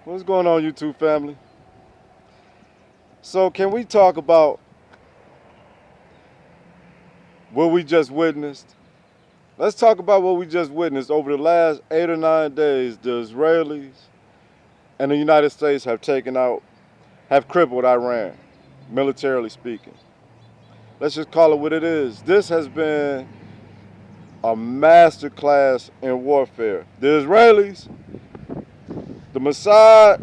What's going on, YouTube family? So, can we talk about what we just witnessed? Let's talk about what we just witnessed. Over the last 8 or 9 days, the Israelis and the United States have crippled Iran, militarily speaking. Let's just call it what it is. This has been a masterclass in warfare. The Israelis, the Mossad,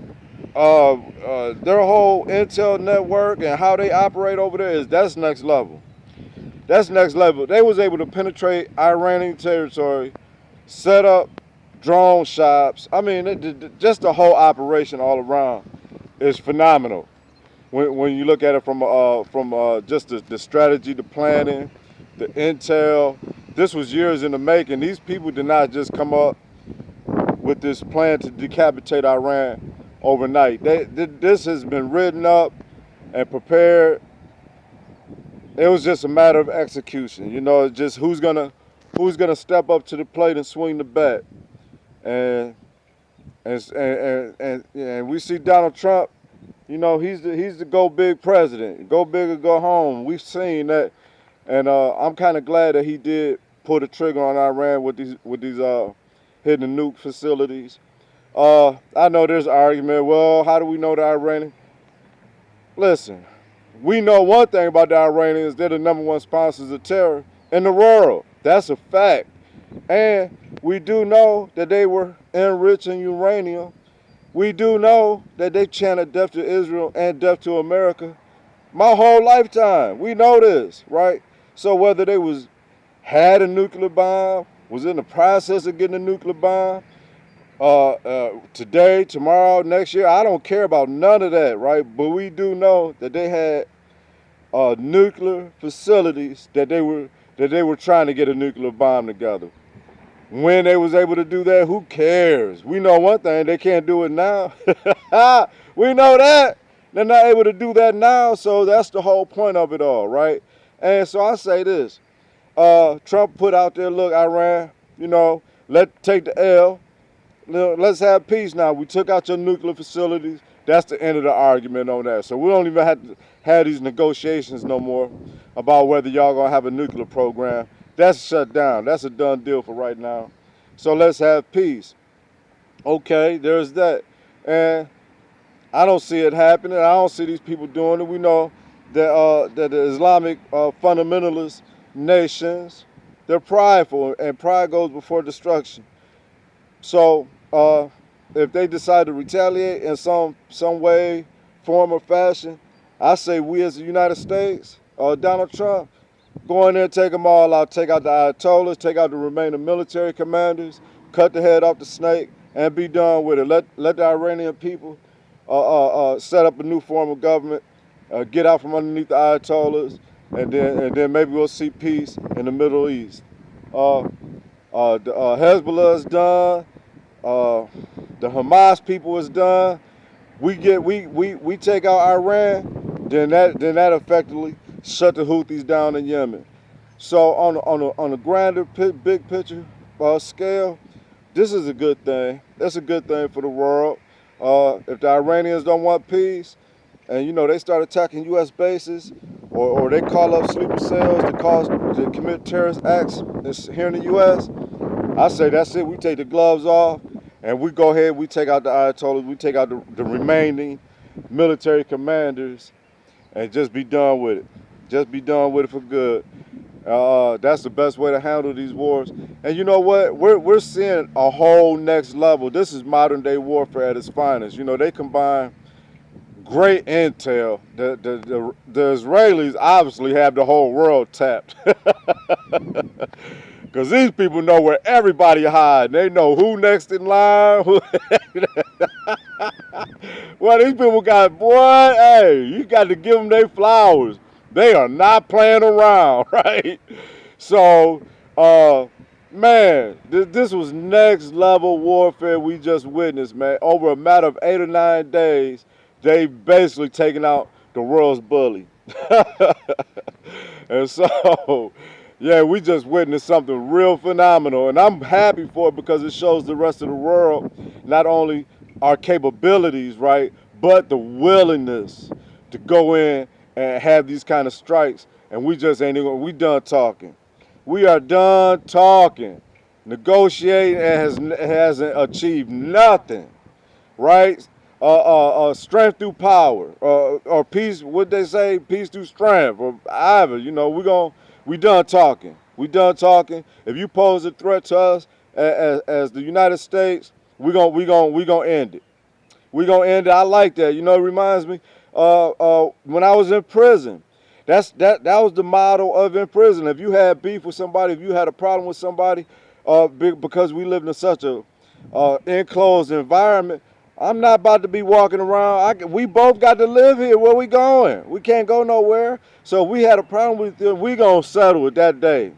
their whole intel network and how they operate over there that's next level. That's next level. They was able to penetrate Iranian territory, set up drone shops. I mean, just the whole operation all around is phenomenal. When you look at it from just the strategy, the planning, the intel, this was years in the making. These people did not just come up with this plan to decapitate Iran overnight. This has been written up and prepared. It was just a matter of execution. Just who's gonna step up to the plate and swing the bat. And and we see Donald Trump. He's the go big president. Go big or go home. We've seen that, and I'm kind of glad that he did pull the trigger on Iran with these hidden nuke facilities. I know there's an argument. Well, how do we know the Iranian? Listen, we know one thing about the Iranians. They're the number one sponsors of terror in the world. That's a fact. And we do know that they were enriching uranium. We do know that they chanted death to Israel and death to America my whole lifetime. We know this, right? So whether they had a nuclear bomb, was in the process of getting a nuclear bomb, today, tomorrow, next year, I don't care about none of that, right? But we do know that they had nuclear facilities that they were trying to get a nuclear bomb together. When they was able to do that, who cares? We know one thing, they can't do it now. We know that. They're not able to do that now, so that's the whole point of it all, right? And so I say this. Trump put out there, look, Iran, take the L. Let's have peace now. We took out your nuclear facilities. That's the end of the argument on that. So we don't even have to have these negotiations no more about whether y'all gonna have a nuclear program. That's shut down. That's a done deal for right now. So let's have peace. Okay, there's that. And I don't see it happening. I don't see these people doing it. We know that the Islamic fundamentalist nations, they're prideful, and pride goes before destruction. So if they decide to retaliate in some way, form, or fashion, I say we as the United States, Donald Trump, go in there and take them all out. Take out the Ayatollahs, take out the remaining military commanders, cut the head off the snake, and be done with it. Let the Iranian people set up a new form of government, get out from underneath the Ayatollahs, and then maybe we'll see peace in the Middle East. Hezbollah is done. The Hamas people is done. We take out Iran, then that effectively shut the Houthis down in Yemen. So on a grander big picture scale, this is a good thing. That's a good thing for the world. If the Iranians don't want peace, and they start attacking U.S. bases, or they call up sleeper cells to commit terrorist acts here in the U.S., I say that's it. We take the gloves off, and we go ahead. We take out the Ayatollahs. We take out the remaining military commanders, and just be done with it. Just be done with it for good. That's the best way to handle these wars. And you know what? We're seeing a whole next level. This is modern day warfare at its finest. They combine great intel. The Israelis obviously have the whole world tapped. Because these people know where everybody hides. They know who next in line. Well, these people got, boy, hey, you got to give them their flowers. They are not playing around, right? So, man, this was next level warfare we just witnessed, man. Over a matter of 8 or 9 days, they basically taken out the world's bully. And so, yeah, we just witnessed something real phenomenal. And I'm happy for it because it shows the rest of the world not only our capabilities, right? But the willingness to go in and have these kind of strikes, and we just ain't even, we done talking. We are done talking. Negotiating hasn't achieved nothing, right? Strength through power, or peace. What they say, peace through strength, or either. We done talking. We done talking. If you pose a threat to us as the United States, we gonna end it. We gonna end it. I like that. It reminds me when I was in prison. That was the motto of in prison. If you had beef with somebody, if you had a problem with somebody, because we lived in such a enclosed environment, I'm not about to be walking around. We both got to live here. Where we going? We can't go nowhere. So if we had a problem with it, we gonna settle it that day.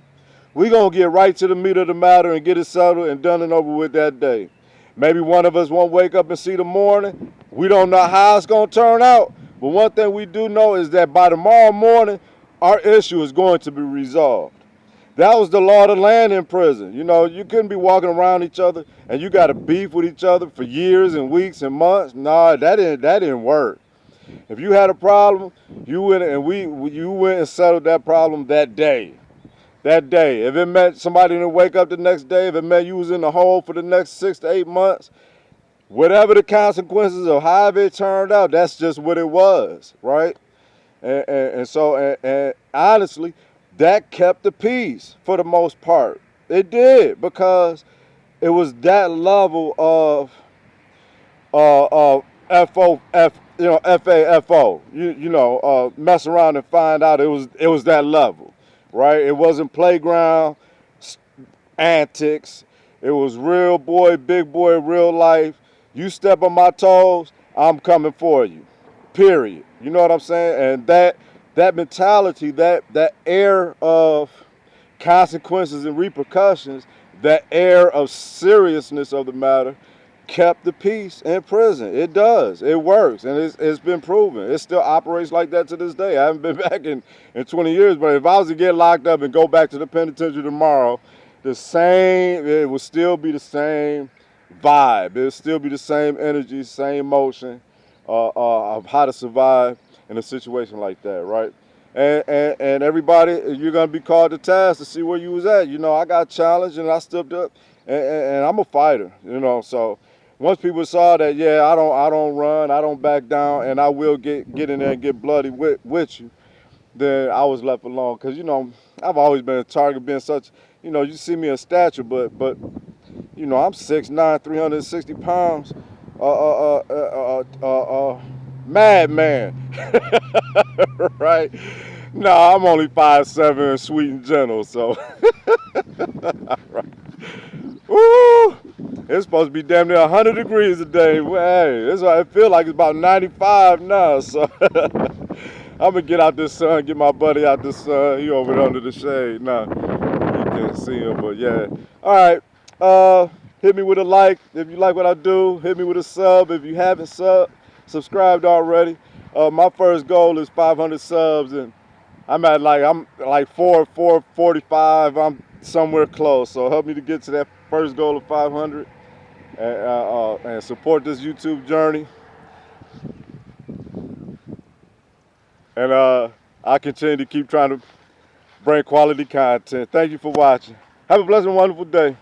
We gonna get right to the meat of the matter and get it settled and done and over with that day. Maybe one of us won't wake up and see the morning. We don't know how it's gonna turn out. But one thing we do know is that by tomorrow morning, our issue is going to be resolved. That was the law of the land in prison. You couldn't be walking around each other and you got to beef with each other for years and weeks and months. Nah, that didn't work. If you had a problem, you went and settled that problem that day. That day. If it meant somebody didn't wake up the next day, if it meant you was in the hole for the next 6 to 8 months, whatever the consequences of however it turned out, that's just what it was, right? And honestly, that kept the peace for the most part. It did, because it was that level of FOF, FAFO. Mess around and find out it was that level, right? It wasn't playground antics. It was real boy, big boy, real life. You step on my toes, I'm coming for you. Period. You know what I'm saying? And that mentality, that air of consequences and repercussions, that air of seriousness of the matter, kept the peace in prison. It does. It works, and it's been proven. It still operates like that to this day. I haven't been back in 20 years, but if I was to get locked up and go back to the penitentiary tomorrow, it would still be the same vibe. It would still be the same energy, same motion of how to survive in a situation like that, right? And everybody, you're gonna be called to task to see where you was at. I got challenged and I stepped up, and I'm a fighter. So once people saw that, yeah, I don't run, I don't back down, and I will get in there and get bloody with you, then I was left alone. Because I've always been a target, being such. You see me in stature, but I'm 6'9", 360 pounds, madman, right? No, I'm only 5'7", sweet and gentle, so. Right. Woo! It's supposed to be damn near 100 degrees a day. Well, hey, it feels like it's about 95 now, so. I'm gonna get out this sun, get my buddy out this sun. He over there under the shade. Nah, you can't see him, but yeah. All right. Hit me with a like if you like what I do. Hit me with a sub if you haven't subscribed already. My first goal is 500 subs, and I'm like 445. I'm somewhere close. So help me to get to that first goal of 500, and support this YouTube journey. And I continue to keep trying to bring quality content. Thank you for watching. Have a blessed and wonderful day.